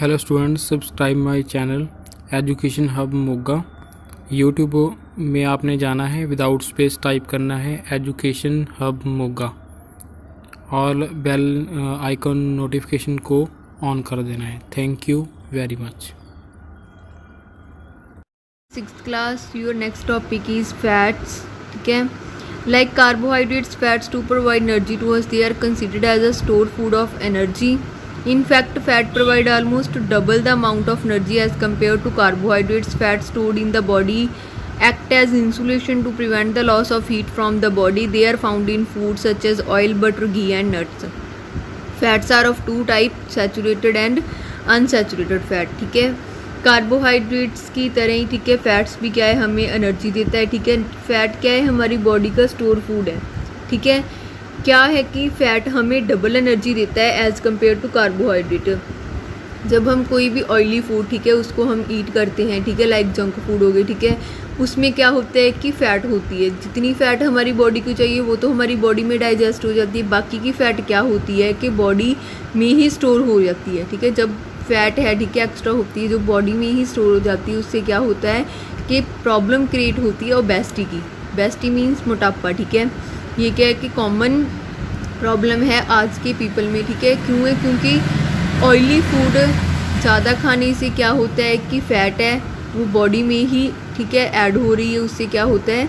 Hello students, subscribe my channel education hub Moga. YouTube में आपने जाना है, विदाउट स्पेस टाइप करना है एजुकेशन हब मोगा और बेल आइकन नोटिफिकेशन को ऑन कर देना है। Thank you very much. Sixth class, your next topic is fats. ठीक है, like carbohydrates, fats to provide energy to us, they are considered as a store food of energy. In fact, fat provide almost double the amount of energy as compared to carbohydrates. Fat stored in the body act as insulation to prevent the loss of heat from the body. They are found in foods such as oil, butter, ghee and nuts. Fats are of two types, saturated and unsaturated fat. ठीक है, carbohydrates की तरह ही ठीक है fats भी क्या है, हमें एनर्जी देता है. ठीक है, फैट क्या है, हमारी बॉडी का स्टोर फूड है. ठीक है, क्या है कि फ़ैट हमें डबल एनर्जी देता है एज़ कम्पेयर टू कार्बोहाइड्रेट. जब हम कोई भी ऑयली फूड ठीक है उसको हम ईट करते हैं, ठीक है, लाइक जंक फूड हो गए, ठीक है, उसमें क्या होता है कि फ़ैट होती है. जितनी फ़ैट हमारी बॉडी को चाहिए वो तो हमारी बॉडी में डाइजेस्ट हो जाती है. बाकी की फ़ैट क्या होती है कि बॉडी में ही स्टोर हो जाती है. ठीक है, जब फ़ैट है ठीक है एक्स्ट्रा होती है जो बॉडी में ही स्टोर हो जाती है, उससे क्या होता है कि प्रॉब्लम क्रिएट होती है ओबेसिटी की. ओबेसिटी मीन्स मोटापा. ठीक है, ये क्या है कि कॉमन प्रॉब्लम है आज के पीपल में. ठीक है, क्यों है, क्योंकि ऑयली फूड ज़्यादा खाने से क्या होता है कि फ़ैट है वो बॉडी में ही ठीक है ऐड हो रही है. उससे क्या होता है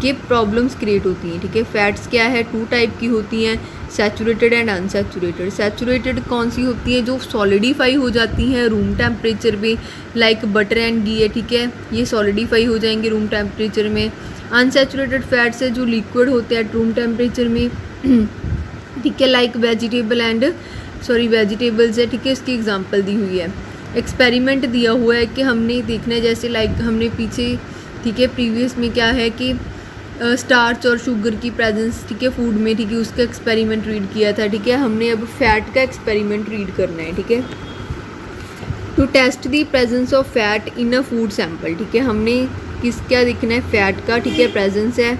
कि प्रॉब्लम्स क्रिएट होती हैं. ठीक है, फैट्स क्या है, टू टाइप की होती हैं, सैचुरेटेड एंड अनसैचुरेटेड. सैचुरेटेड कौन सी होती है, जो सॉलिडिफाई हो जाती हैं रूम टेम्परेचर पे, लाइक बटर एंड घी है. ठीक है, ये सॉलिडिफाई हो जाएंगे रूम टेम्परेचर में. अनसैचुरेटेड फैट्स है जो लिक्विड होते हैं रूम टेम्परेचर में. ठीक है, लाइक वेजिटेबल्स है. ठीक है, इसकी एग्जांपल दी हुई है. एक्सपेरिमेंट दिया हुआ है कि हमने देखना है, जैसे लाइक हमने पीछे ठीक है प्रीवियस में क्या है कि स्टार्च और शुगर की प्रेजेंस ठीक है फूड में, ठीक है, उसका एक्सपेरिमेंट रीड किया था. ठीक है, हमने अब फैट का एक्सपेरिमेंट रीड करना है. ठीक है, to test the presence of fat in a food sample. ठीक है, हमने क्या देखना है, फैट का ठीक है प्रेजेंस है.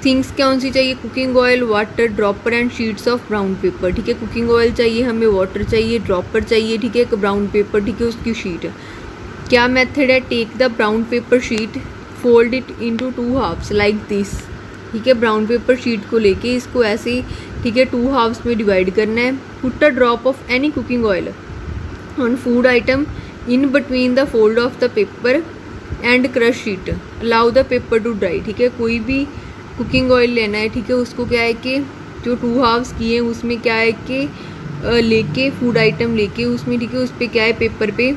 थिंग्स कौन सी चाहिए, cooking oil, water, dropper and sheets of brown paper. ठीक है, कुकिंग ऑयल चाहिए हमें, वाटर चाहिए, ड्रॉपर चाहिए, ठीक है, एक ब्राउन पेपर ठीक है उसकी शीट. क्या मेथड है, take the brown paper sheet, fold it into 2 halves like this. ठीक है, ब्राउन पेपर शीट को लेके इसको ऐसे ठीक है 2 हाफ्स में डिवाइड करना है. Put a drop of any cooking oil on food item in between the fold of the paper and crush sheet, allow the paper two dry. ठीक है, कोई भी कुकिंग ऑयल लेना है. ठीक है, उसको क्या है कि जो 2 हाफ्स किए उसमें क्या है कि लेके फूड आइटम लेके उसमें ठीक है उस पर क्या है पेपर पे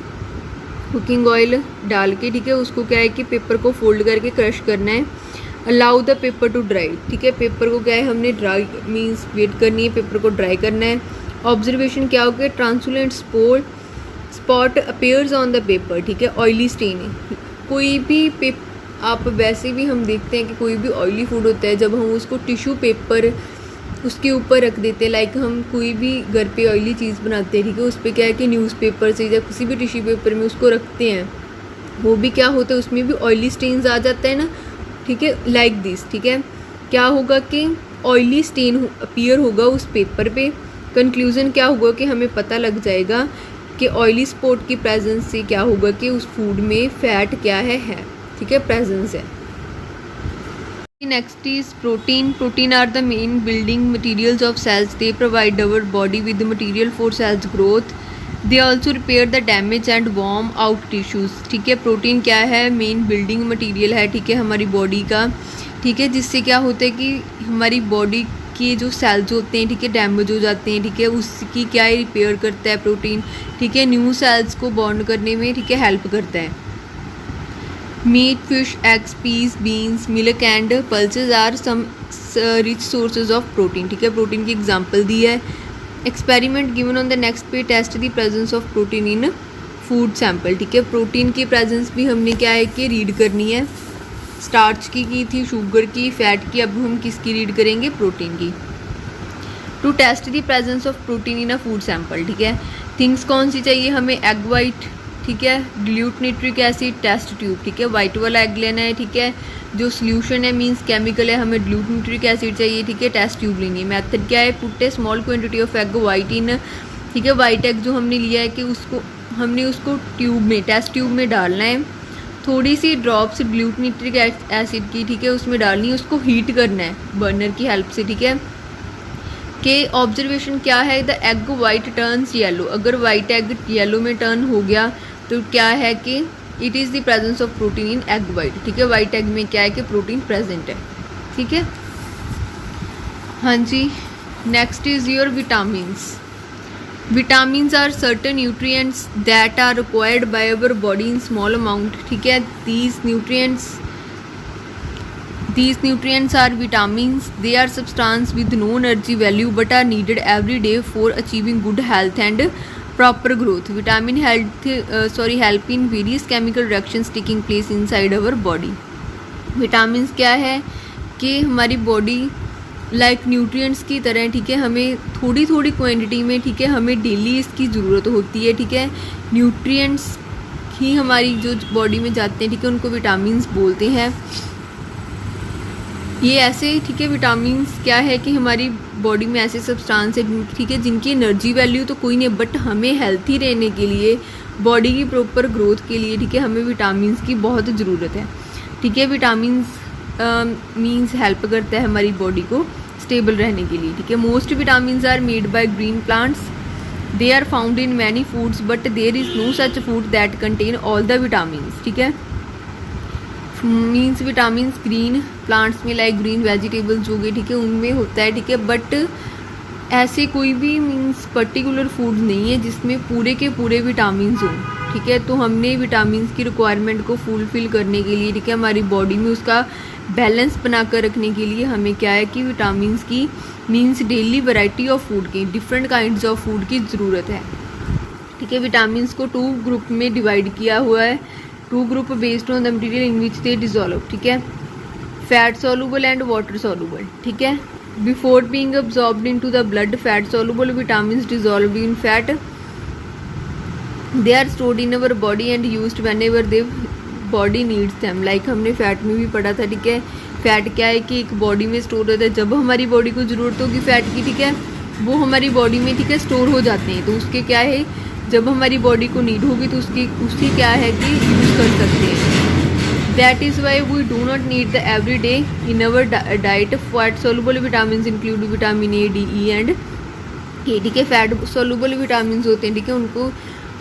कुकिंग ऑयल डाल के ठीक है उसको क्या है कि पेपर को फोल्ड करके क्रश करना है. Allow the paper two dry. ठीक है, पेपर को क्या है हमने ड्राई मीन्स वेट करनी है, पेपर को ड्राई करना है. ऑब्जर्वेशन क्या हो गया, translucent spot appears on the paper. ठीक है, ऑयली स्टेन. कोई भी आप वैसे भी हम देखते हैं कि कोई भी ऑयली फूड होता है जब हम उसको टिश्यू पेपर उसके ऊपर रख देते हैं, लाइक हम कोई भी घर पे ऑयली चीज़ बनाते हैं. ठीक है, उस पर क्या है कि न्यूज़पेपर से या किसी भी टिश्यू पेपर में उसको रखते हैं, वो भी क्या होता है उसमें भी ऑयली स्टेन्स आ जाता है ना. ठीक है, लाइक दिस. ठीक है, क्या होगा कि ऑयली स्टेन अपीयर होगा उस पेपर पे. कंक्लूज़न क्या होगा कि हमें पता लग जाएगा कि ऑयली स्पॉट की प्रेजेंस से क्या होगा कि उस फूड में फ़ैट क्या है. ठीक है, प्रेजेंस है. Next is protein. Protein are the main building materials of cells. They provide our body with material for cells growth. They also repair the damage and worn out tissues. ठीक है, protein क्या है, main building material है. ठीक है, हमारी body का. ठीक है, जिससे क्या होता है कि हमारी बॉडी के जो सेल्स होते हैं ठीक है डैमेज हो जाते हैं. ठीक है, उसकी क्या है रिपेयर करता है प्रोटीन. ठीक है, न्यू सेल्स को बॉन्ड करने में ठीक है हेल्प करता है. Meat, fish, eggs, peas, beans, milk and pulses are some rich sources of protein. ठीक है, प्रोटीन की एग्जांपल दी है. Experiment given on the next page, test the presence of protein in food sample. ठीक है, protein की presence भी हमने क्या है कि रीड करनी है. स्टार्च की थी, शुगर की, फैट की, अब हम किसकी रीड करेंगे, प्रोटीन की. To test the presence of protein in a food sample. ठीक है, थिंग्स कौन सी चाहिए हमें, एग वाइट. ठीक है, dilute nitric acid, test tube. ठीक है, वाइट वाला एग लेना है. ठीक है, जो सोल्यूशन है मींस केमिकल है, हमें डिल्यूट नाइट्रिक एसिड चाहिए. ठीक है, टेस्ट ट्यूब लेनी है. मेथड क्या है, put A small quantity of egg white in. ठीक है, वाइट एग जो हमने लिया है कि उसको हमने उसको ट्यूब में, टेस्ट ट्यूब में डालना है, थोड़ी सी ड्रॉप्स ग्लूटामेटिक एसिड की, ठीक है, उसमें डालनी है, उसको हीट करना है बर्नर की हेल्प से, ठीक है। कि ऑब्जर्वेशन क्या है, the egg white turns yellow, अगर वाइट एग येलो में टर्न हो गया तो क्या है कि it is the presence of protein in egg white, ठीक है, वाइट एग में क्या है कि प्रोटीन प्रेजेंट है, ठीक है। हाँ जी, next is your vitamins. Vitamins are certain nutrients that are required by our body in small amount, ठीक है। These nutrients are vitamins. They are substance with no energy value but are needed every day for achieving good health and proper growth. Vitamin help in various chemical reactions taking place inside our body. Vitamins क्या है कि हमारी body like nutrients की तरह, ठीक है, हमें थोड़ी थोड़ी क्वांटिटी में, ठीक है, हमें डेली इसकी ज़रूरत होती है, ठीक है। न्यूट्रिएंट्स ही हमारी जो बॉडी में जाते हैं, ठीक है, उनको विटामिन्स बोलते हैं। ये ऐसे, ठीक है, विटामिन्स क्या है कि हमारी बॉडी में ऐसे सब्सटेंस है, ठीक है, जिनकी एनर्जी वैल्यू तो कोई नहीं, बट हमें हेल्थी रहने के लिए, बॉडी की प्रॉपर ग्रोथ के लिए, ठीक है, हमें विटामिन्स की बहुत ज़रूरत है, ठीक है। विटामिन्स मीन्स हेल्प करता है हमारी बॉडी को स्टेबल रहने के लिए, ठीक है। Most vitamins are made by green plants, they are found in many foods but there is no such food that contain all the vitamins, ठीक है। मीन्स विटामिन्स ग्रीन प्लांट्स में लाइक ग्रीन वेजिटेबल्स हो गए, ठीक है, उनमें होता है, ठीक है, बट ऐसे कोई भी मीन्स पर्टिकुलर फूड नहीं है जिसमें पूरे के पूरे विटामिन्स हों, ठीक है। तो हमने विटामिन्स की रिक्वायरमेंट को फुलफिल करने के लिए, ठीक है, हमारी बॉडी में उसका बैलेंस बना कर रखने के लिए हमें क्या है कि विटामिन्स की means daily variety of food की, डिफरेंट काइंड्स ऑफ फूड की ज़रूरत है, ठीक है। विटामिन्स को 2 ग्रुप में डिवाइड किया हुआ है, 2 group based on the material in which they dissolve, ठीक है, fat soluble and water soluble, ठीक है। Before being absorbed into the blood, fat soluble vitamins dissolve in fat, they are stored in our body and used whenever the body needs them. Like हमने fat में भी पढ़ा था, ठीक है, fat क्या है कि एक बॉडी में स्टोर होता है, जब हमारी बॉडी को ज़रूरत होगी फैट की, ठीक है, वो हमारी बॉडी में, ठीक है, स्टोर हो जाते हैं। तो उसके क्या है, जब हमारी बॉडी को नीड होगी तो उसकी क्या है कि यूज़ कर सकते हैं। That is why we do not need the every day in our diet. Fat soluble vitamin include vitamin A, D, E and K, ठीक है। फैट सोलुबल विटामिन होते हैं, ठीक है, उनको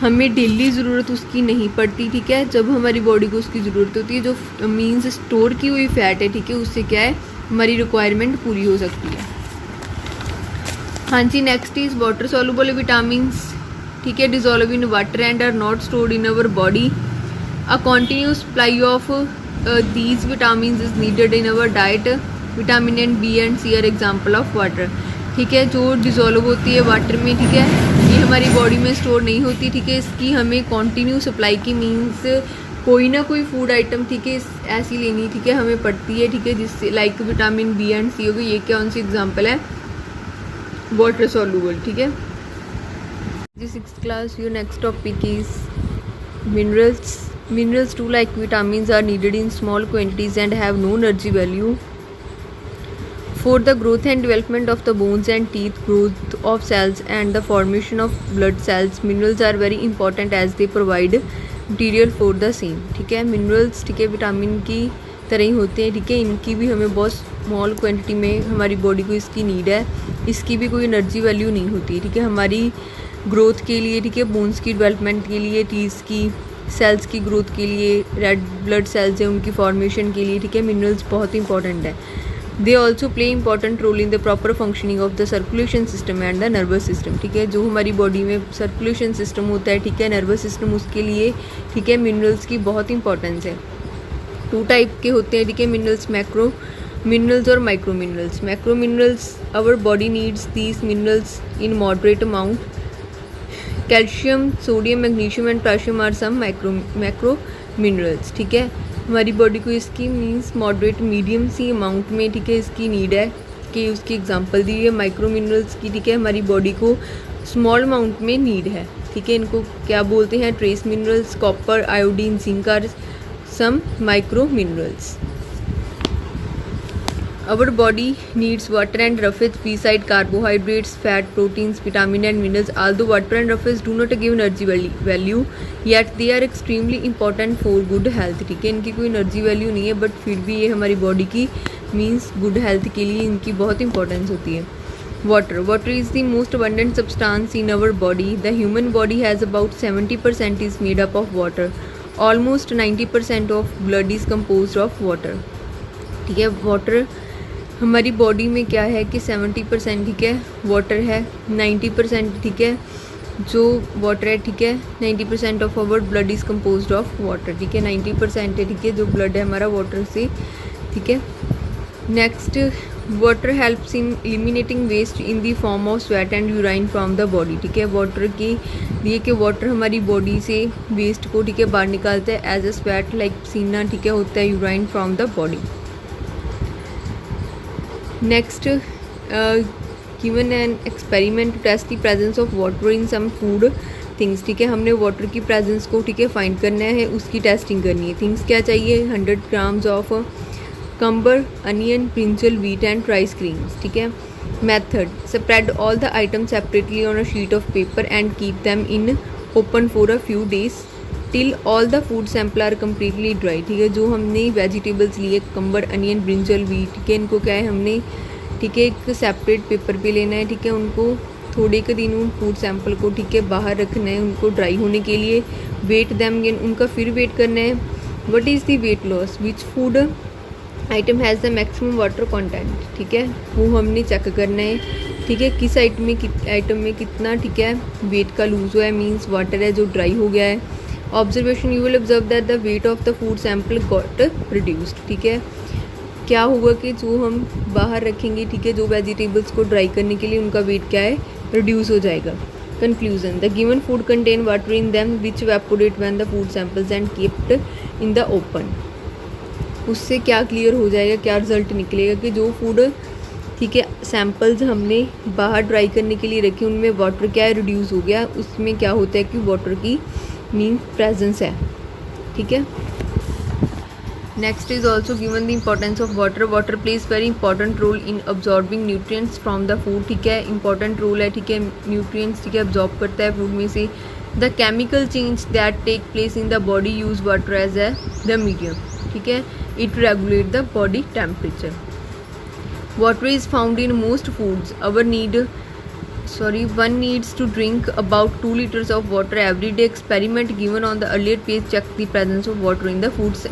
हमें डेली ज़रूरत उसकी नहीं पड़ती, ठीक है। जब हमारी बॉडी को उसकी ज़रूरत होती है, जो मीन्स स्टोर की हुई फैट है, ठीक है, उससे क्या है हमारी रिक्वायरमेंट पूरी हो सकती है। हाँ जी, next is water soluble vitamins, ठीक है, dissolve in water and are not stored in our body. A continuous supply of these vitamins is needed in our diet. Vitamin and B and C are example of water, ठीक है, जो dissolve होती है water में, ठीक है, ये हमारी बॉडी में स्टोर नहीं होती, ठीक है। इसकी हमें कॉन्टीन्यू सप्लाई की मीन्स कोई ना कोई फूड आइटम, ठीक है, ऐसी लेनी, ठीक है, हमें पड़ती है, ठीक है, जिससे लाइक विटामिन बी एंड सी हो गई, ये कौन सी एग्जाम्पल है, वाटर सोलुबल, ठीक है। जी 6th class, your next topic is minerals. Minerals too, like vitamins, are needed in small quantities and have no energy value. For the growth and development of the bones and teeth, growth of cells and the formation of blood cells, minerals are very important as they provide material for the same, ठीक है। Minerals, ठीक है, vitamin की तरह ही होते हैं, ठीक है, इनकी भी हमें बहुत स्मॉल क्वांटिटी में हमारी बॉडी को इसकी नीड है, इसकी भी कोई एनर्जी वैल्यू नहीं होती, ठीक है। हमारी ग्रोथ के लिए, ठीक है, बोन्स की डेवलपमेंट के लिए, टीथ की सेल्स की ग्रोथ के लिए, रेड ब्लड सेल्स हैं उनकी फॉर्मेशन के लिए, ठीक है, मिनरल्स बहुत इंपॉर्टेंट है। They also play important role in the proper functioning of the circulation system and the nervous system, ठीक है। जो हमारी बॉडी में सर्कुलेशन सिस्टम होता है, ठीक है, नर्वस सिस्टम, उसके लिए, ठीक है, मिनरल्स की बहुत इंपॉर्टेंस है। 2 टाइप के होते हैं, ठीक है, मिनरल्स, मैक्रो मिनरल्स और micro minerals. Macro minerals, our body needs these minerals in moderate amount. Calcium, sodium, magnesium and potassium are some macro minerals, ठीक है। हमारी बॉडी को इसकी मीन्स मॉडरेट मीडियम सी अमाउंट में, ठीक है, इसकी नीड है, कि उसकी एग्जांपल दी है माइक्रो मिनरल्स की, ठीक है। हमारी बॉडी को स्मॉल अमाउंट में नीड है, ठीक है। इनको क्या बोलते हैं, trace minerals, copper, iodine, zinc are some micro minerals. Our body needs water and roughage beside carbohydrates, fat, proteins, vitamin and minerals. Although water and roughage do not give energy value, yet they are extremely important for good health. ठीक है, इनकी कोई energy value नहीं है but फिर भी ये हमारी बॉडी की मीन्स गुड हेल्थ के लिए इनकी बहुत इंपॉर्टेंस होती है. Water is the most abundant substance in our body. The human body has about 70% is made up of water. Almost 90% of blood is composed of water. ठीक है, water हमारी body में क्या है कि 70% ठीक है वाटर है, 90% ठीक है जो वाटर है, ठीक है 90% of our blood is composed of water. ठीक है, 90% है ठीक है जो ब्लड है हमारा वाटर से. ठीक है, next water helps in eliminating waste in the form of sweat and urine from the body. ठीक है, वाटर के लिए कि वाटर हमारी बॉडी से वेस्ट को ठीक है बाहर निकालता है एज अ स्वेट लाइक पसीना ठीक है होता है urine from the body. Next given an experiment to test the presence of water in some food things. ठीक है, हमने वाटर की प्रेजेंस को ठीक है फाइंड करना है, उसकी टेस्टिंग करनी है. थिंग्स क्या चाहिए, 100 grams of cucumber, onion, brinjal, wheat and rice grains. ठीक है, method spread all the item separately on a sheet of paper and keep them in open for a few days till all the food sample are completely dry. ठीक है, जो हमने vegetables लिए कम्बर, onion, brinjal, wheat ठीक है इनको क्या है हमने ठीक है एक सेपरेट पेपर पे लेना है. ठीक है, उनको थोड़े के दिन उन फूड सैंपल को ठीक है बाहर रखना है उनको ड्राई होने के लिए. वेट दैम उनका फिर वेट करना है. What is the weight loss, which food item has the maximum water content. ठीक है, वो हमने चेक करना है. ठीक है, किस आइटम में कितना ठीक है वेट का लूज हुआ है मीन्स वाटर है जो ड्राई हो गया है. Observation you will observe that the weight of the food sample got reduced. ठीक है, क्या होगा कि जो हम बाहर रखेंगे ठीक है जो वेजिटेबल्स को ड्राई करने के लिए उनका वेट क्या है रिड्यूस हो जाएगा. Conclusion, the given food contain water in them which evaporate when the food samples and keeped in the open. उससे क्या क्लियर हो जाएगा, क्या रिजल्ट निकलेगा कि जो फूड ठीक है सैम्पल्स हमने बाहर ड्राई करने के लिए रखे उनमें वाटर क्या है रिड्यूस हो गया. उसमें क्या होता है कि वाटर की मीन प्रेजेंस है. ठीक है, next is also given the importance of water. Water plays very important role in absorbing nutrients from the food. ठीक है, इंपॉर्टेंट रोल है ठीक है न्यूट्रिएंट्स ठीक है अब्जॉर्ब करता है फूड में से. The chemical change that take place in the body use water as a the medium. ठीक है, it regulate the body temperature. Water is found in most foods. One needs to drink about 2 liters of water every day. Experiment given on the earlier page check the presence of water in the foods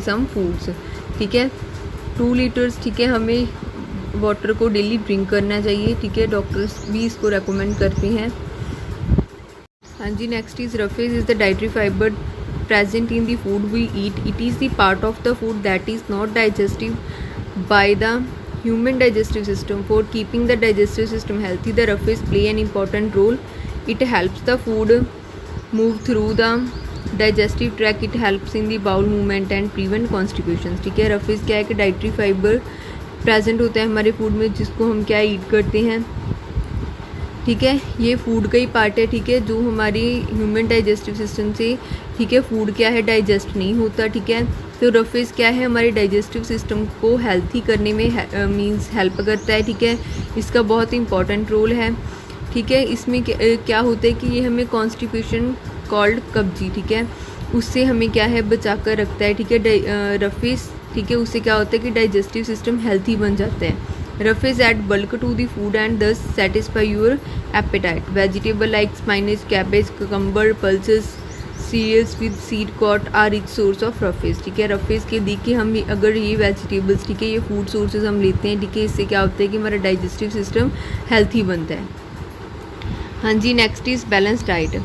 some foods. ठीक है, 2 litres ठीक है हमें water को daily drink करना चाहिए. ठीक है, डॉक्टर्स भी इसको रेकमेंड करते हैं. हाँ जी, next is roughage is the dietary fibre present in the food we eat. It is the part of the food that is not digested by the human digestive system. For keeping the digestive system healthy, the roughage play an important role. It helps the food move through the digestive tract. It helps in the bowel movement and prevent constipation. ठीक है, roughage क्या है कि dietary fibre present होता है हमारे food में जिसको हम क्या ईट करते हैं. ठीक है, ये फूड का ही पार्ट है. ठीक है, जो हमारी ह्यूमन डाइजेस्टिव सिस्टम से ठीक है फूड क्या है डाइजेस्ट नहीं होता. ठीक है, तो रफेज क्या है हमारे डाइजेस्टिव सिस्टम को हेल्थी करने में मींस हेल्प करता है. ठीक है, इसका बहुत इंपॉर्टेंट रोल है. ठीक है, इसमें क्या होता है कि ये हमें कॉन्स्टिपेशन कॉल्ड कब्जी ठीक है उससे हमें क्या है बचा कर रखता है. ठीक है, रफेज ठीक है उससे क्या होता है कि डाइजेस्टिव सिस्टम हेल्थी बन जाता है. Roughage add bulk to the food and thus satisfy your appetite. Vegetable like spinach, cabbage, cucumber, pulses, cereals with seed coat are rich source of roughage. ठीक है, roughage के देखिए हम अगर ये वेजिटेबल्स ठीक है ये फूड सोर्सेज हम लेते हैं. ठीक है, इससे क्या होता है कि हमारा डाइजेस्टिव सिस्टम हेल्थी बनता है. हाँ जी, नेक्स्ट इज बैलेंस डाइट.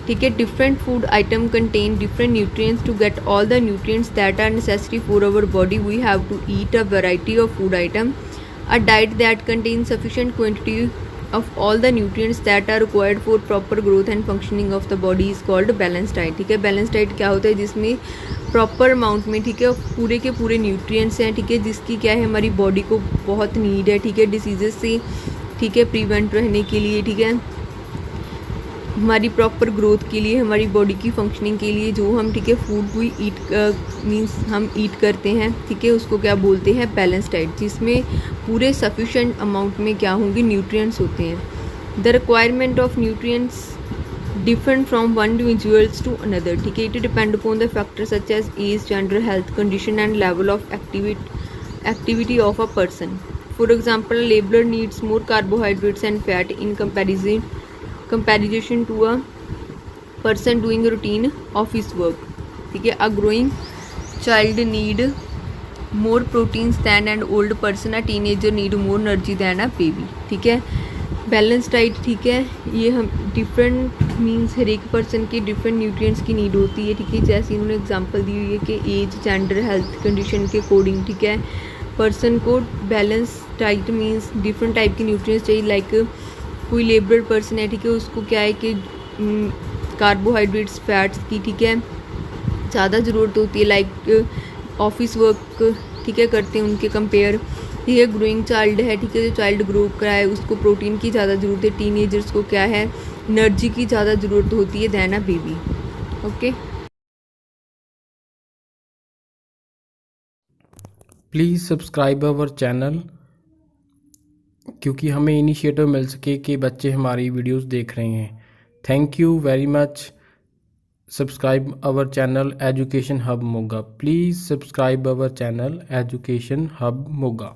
ठीक है, different food item contain different nutrients. To get all the nutrients that are necessary for our body we have to eat a variety of food item. A diet that contains sufficient quantity of all the nutrients that are required for proper growth and functioning of the body is called balanced diet. ठीक है, balance diet क्या होता है जिसमें proper amount में ठीक है पूरे के पूरे न्यूट्रिएंट्स हैं. ठीक है, जिसकी क्या है हमारी बॉडी को बहुत नीड है. ठीक है, डिसीजेस से ठीक है प्रिवेंट रहने के लिए. ठीक है, हमारी प्रॉपर ग्रोथ के लिए, हमारी बॉडी की फंक्शनिंग के लिए जो हम ठीक है फूड कोई मीन्स हम ईट करते हैं ठीक है, उसको क्या बोलते हैं बैलेंस डाइट, जिसमें पूरे सफिशेंट अमाउंट में क्या होंगे न्यूट्रिएंट्स होते हैं। The requirement of nutrients different from one individuals to another ठीक है, it depend upon the factors such as age, gender, health condition and level of activity of a person. For example, a laborer needs more carbohydrates and fat in comparison to a person doing routine office work ठीक है। A growing child need more proteins than an old person, a teenager need more energy than a baby ठीक है। Balance diet ठीक है, ये हम different means हर एक person के डिफरेंट न्यूट्रिएंट्स की नीड होती है ठीक है। जैसे इन्होंने एग्जांपल दी हुई है कि एज, जेंडर, हेल्थ कंडीशन के अकॉर्डिंग ठीक है पर्सन को balance diet means different type के न्यूट्रिएंट्स चाहिए। लाइक कोई लेबर पर्सन है ठीक है, उसको क्या है कि कार्बोहाइड्रेट्स, फैट्स की ठीक है ज़्यादा ज़रूरत होती है। लाइक ऑफिस वर्क ठीक है करते हैं उनके कंपेयर ठीक है। ग्रोइंग चाइल्ड है ठीक है, जो चाइल्ड ग्रो करा है उसको प्रोटीन की ज़्यादा ज़रूरत है। टीनेजर्स को क्या है एनर्जी की ज़्यादा ज़रूरत होती है than a baby. Okay, please subscribe our channel, क्योंकि हमें इनिशिएटिव मिल सके कि बच्चे हमारी वीडियोस देख रहे हैं। Thank you very much. Subscribe our channel education hub Moga. Please subscribe our channel education hub Moga.